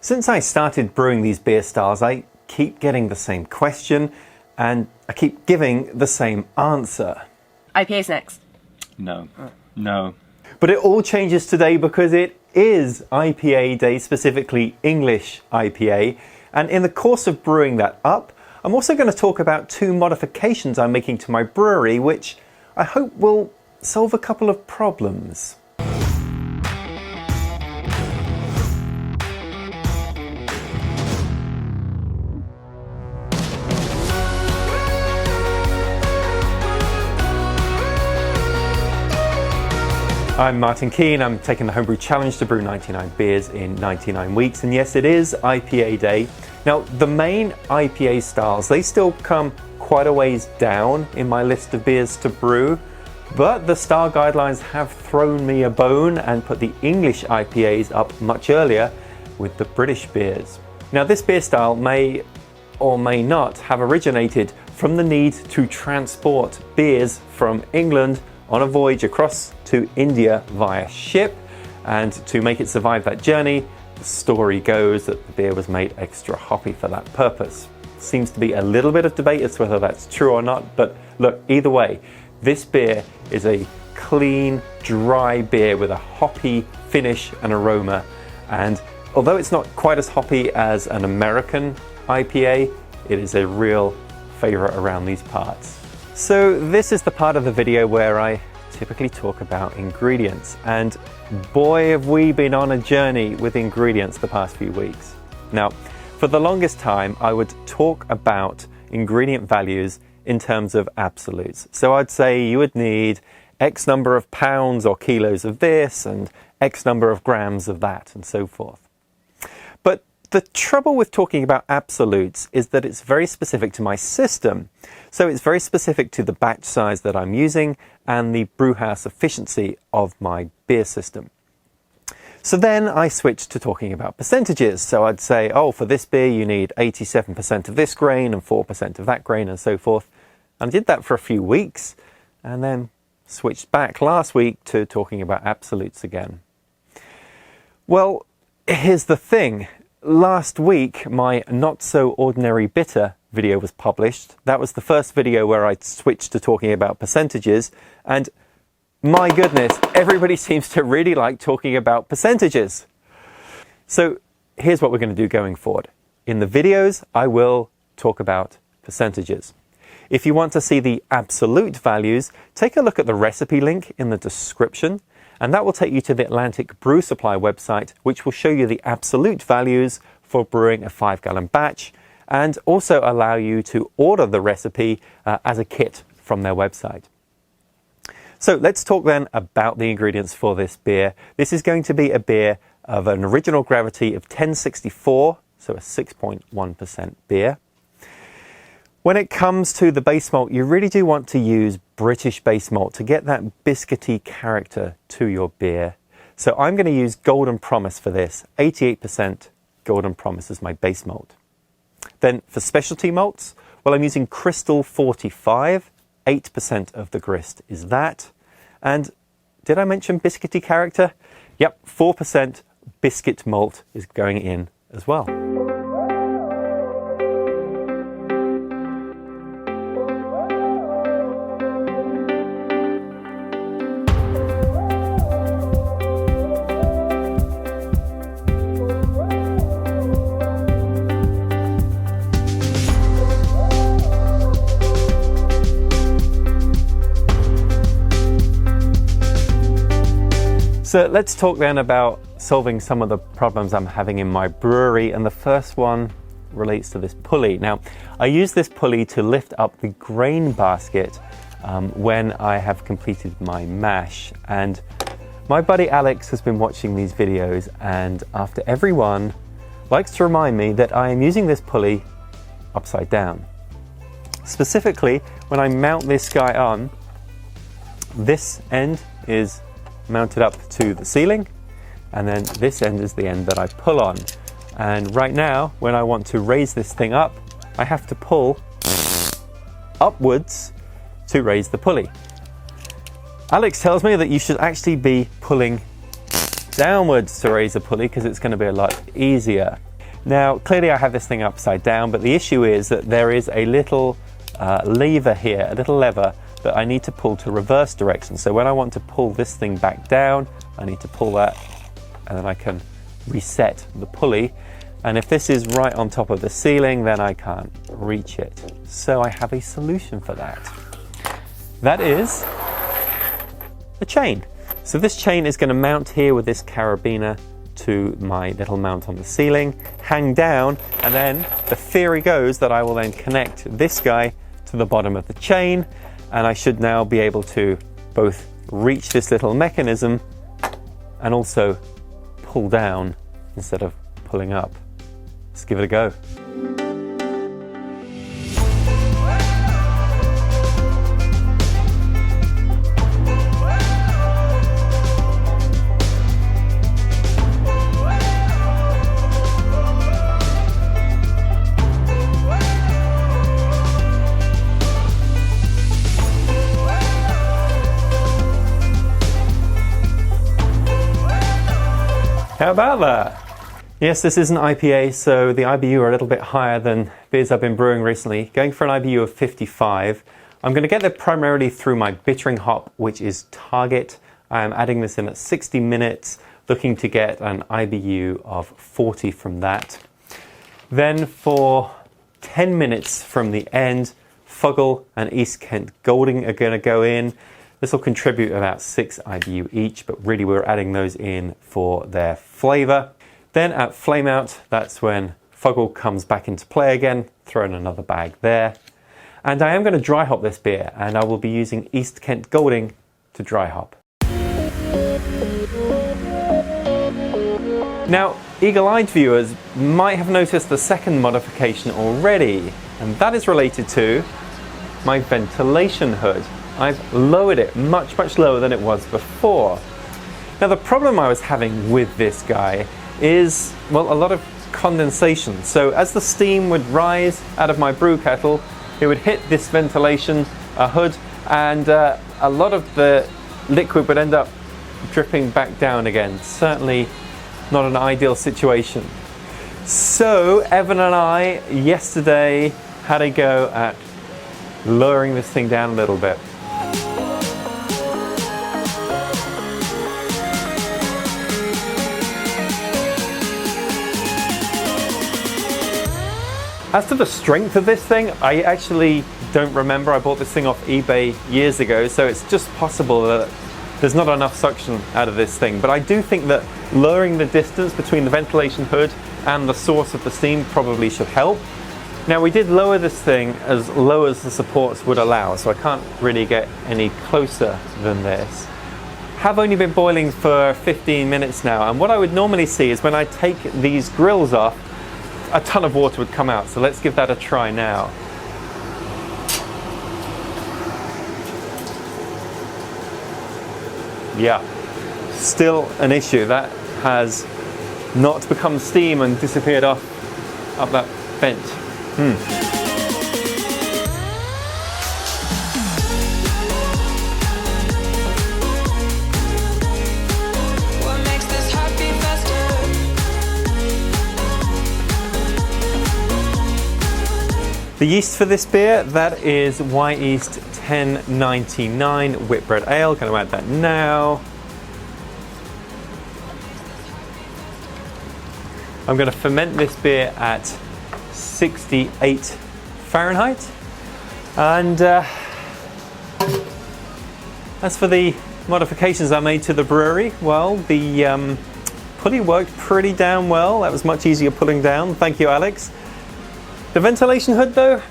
Since I started brewing these beer styles, I keep getting the same question and I keep giving the same answer. IPA's next. No. No. But it all changes today because it is IPA Day, specifically English IPA. And in the course of brewing that up, I'm also going to talk about 2 modifications I'm making to my brewery, which I hope will solve a couple of problems. I'm Martin Keane. I'm taking the Homebrew Challenge to brew 99 beers in 99 weeks. And yes, it is IPA Day. Now, the main IPA styles, they still come quite a ways down in my list of beers to brew. But the style guidelines have thrown me a bone and put the English IPAs up much earlier with the British beers. Now, this beer style may or may not have originated from the need to transport beers from England on a voyage across to India via ship, and to make it survive that journey, the story goes that the beer was made extra hoppy for that purpose. Seems to be a little bit of debate as to whether that's true or not, but look, either way, this beer is a clean, dry beer with a hoppy finish and aroma, and although it's not quite as hoppy as an American IPA, it is a real favorite around these parts. So this is the part of the video where I typically talk about ingredients, and boy have we been on a journey with ingredients the past few weeks. Now, for the longest time I would talk about ingredient values in terms of absolutes. So I'd say you would need X number of pounds or kilos of this and X number of grams of that and so forth. But the trouble with talking about absolutes is that it's very specific to my system. So it's very specific to the batch size that I'm using and the brewhouse efficiency of my beer system. So then I switched to talking about percentages. So I'd say, oh, for this beer you need 87% of this grain and 4% of that grain and so forth. And I did that for a few weeks and then switched back last week to talking about absolutes again. Well, here's the thing. Last week, my Not So Ordinary Bitter video was published. That was the first video where I switched to talking about percentages, and my goodness, everybody seems to really like talking about percentages. So here's what we're going to do going forward. In the videos, I will talk about percentages. If you want to see the absolute values, take a look at the recipe link in the description, and that will take you to the Atlantic Brew Supply website, which will show you the absolute values for brewing a 5-gallon batch, and also allow you to order the recipe as a kit from their website. So let's talk then about the ingredients for this beer. This is going to be a beer of an original gravity of 1064, so a 6.1% beer. When it comes to the base malt, you really do want to use British base malt to get that biscuity character to your beer. So I'm going to use Golden Promise for this. 88% Golden Promise is my base malt. Then for specialty malts, well, I'm using Crystal 45. 8% of the grist is that. And did I mention biscuity character? Yep, 4% biscuit malt is going in as well. So let's talk then about solving some of the problems I'm having in my brewery, and the first one relates to this pulley. Now, I use this pulley to lift up the grain basket when I have completed my mash, and my buddy Alex has been watching these videos, and after every one likes to remind me that I am using this pulley upside down. Specifically, when I mount this guy on, this end is mounted up to the ceiling, and then this end is the end that I pull on. And right now, when I want to raise this thing up, I have to pull upwards to raise the pulley. Alex tells me that you should actually be pulling downwards to raise the pulley because it's going to be a lot easier. Now, clearly I have this thing upside down, but the issue is that there is a little lever here, a little lever that I need to pull to reverse direction. So when I want to pull this thing back down, I need to pull that, and then I can reset the pulley. And if this is right on top of the ceiling, then I can't reach it. So I have a solution for that. That is a chain. So this chain is going to mount here with this carabiner to my little mount on the ceiling, hang down, and then the theory goes that I will then connect this guy to the bottom of the chain, and I should now be able to both reach this little mechanism and also pull down instead of pulling up. Let's give it a go. How about that? Yes, this is an IPA, so the IBU are a little bit higher than beers I've been brewing recently. Going for an IBU of 55. I'm going to get there primarily through my bittering hop, which is Target. I am adding this in at 60 minutes, looking to get an IBU of 40 from that. Then for 10 minutes from the end, Fuggle and East Kent Golding are going to go in. This will contribute about 6 IBU each, but really we're adding those in for their flavour. Then at flame out, that's when Fuggle comes back into play again, throw in another bag there. And I am going to dry hop this beer, and I will be using East Kent Golding to dry hop. Now, eagle-eyed viewers might have noticed the second modification already, and that is related to my ventilation hood. I've lowered it much lower than it was before. Now the problem I was having with this guy is, well, a lot of condensation. So as the steam would rise out of my brew kettle, it would hit this ventilation hood, and a lot of the liquid would end up dripping back down again. Certainly not an ideal situation. So Evan and I yesterday had a go at lowering this thing down a little bit. As to the strength of this thing, I actually don't remember. I bought this thing off eBay years ago, so it's just possible that there's not enough suction out of this thing. But I do think that lowering the distance between the ventilation hood and the source of the steam probably should help. Now we did lower this thing as low as the supports would allow, so I can't really get any closer than this. Have only been boiling for 15 minutes now, and what I would normally see is when I take these grills off, a ton of water would come out. So let's give that a try now. Yeah, still an issue. That has not become steam and disappeared up that vent. The yeast for this beer, that is Wyeast 1099 Whitbread Ale. Going to add that now. I'm going to ferment this beer at 68 Fahrenheit. And as for the modifications I made to the brewery, well, the pulley worked pretty damn well. That was much easier pulling down. Thank you, Alex. The ventilation hood, though,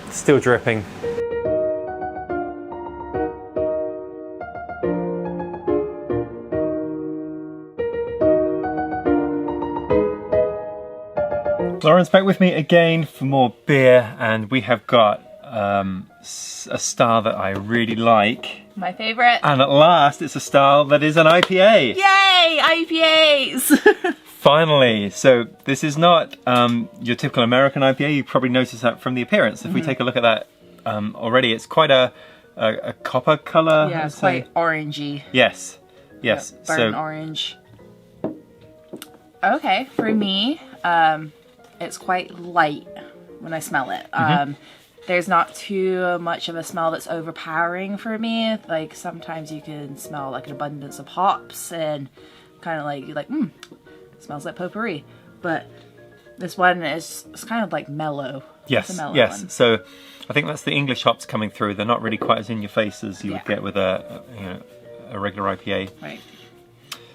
still dripping. Lauren's back with me again for more beer, and we have got a style that I really like. My favourite. And at last, it's a style that is an IPA. Yay, IPAs! Finally. So this is not your typical American IPA. You probably noticed that from the appearance. If we take a look at that already, it's quite a copper colour. Yeah, quite orangey. Yes, yes. Yeah, burnt orange. Okay, for me, it's quite light when I smell it. There's not too much of a smell that's overpowering for me. Like sometimes you can smell like an abundance of hops and kind of like, you're like, smells like potpourri. But this one is, it's kind of like mellow. Yes, it's a mellow yes. one. So I think that's the English hops coming through. They're not really quite as in your face as you would get with a regular IPA. Right.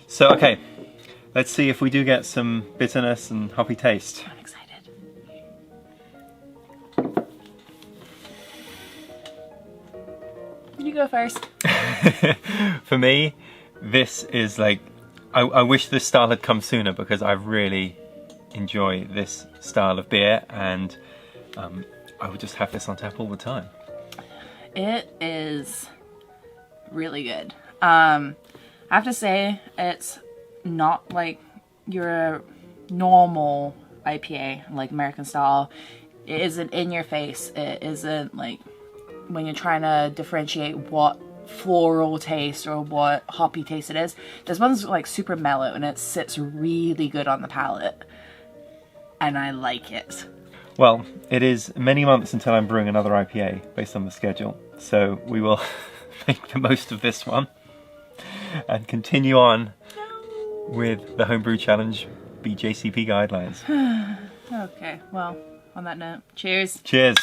So, okay, let's see if we do get some bitterness and hoppy taste. I'm excited. You go first. For me, this is like, I wish this style had come sooner because I really enjoy this style of beer, and I would just have this on tap all the time. It is really good. I have to say, it's not like your normal IPA, like American style. It isn't in your face. It isn't like when you're trying to differentiate what floral taste or what hoppy taste it is. This one's like super mellow and it sits really good on the palate. And I like it. Well, it is many months until I'm brewing another IPA based on the schedule. So we will make the most of this one and continue on with the Homebrew Challenge BJCP guidelines. Okay, well, on that note, cheers. Cheers.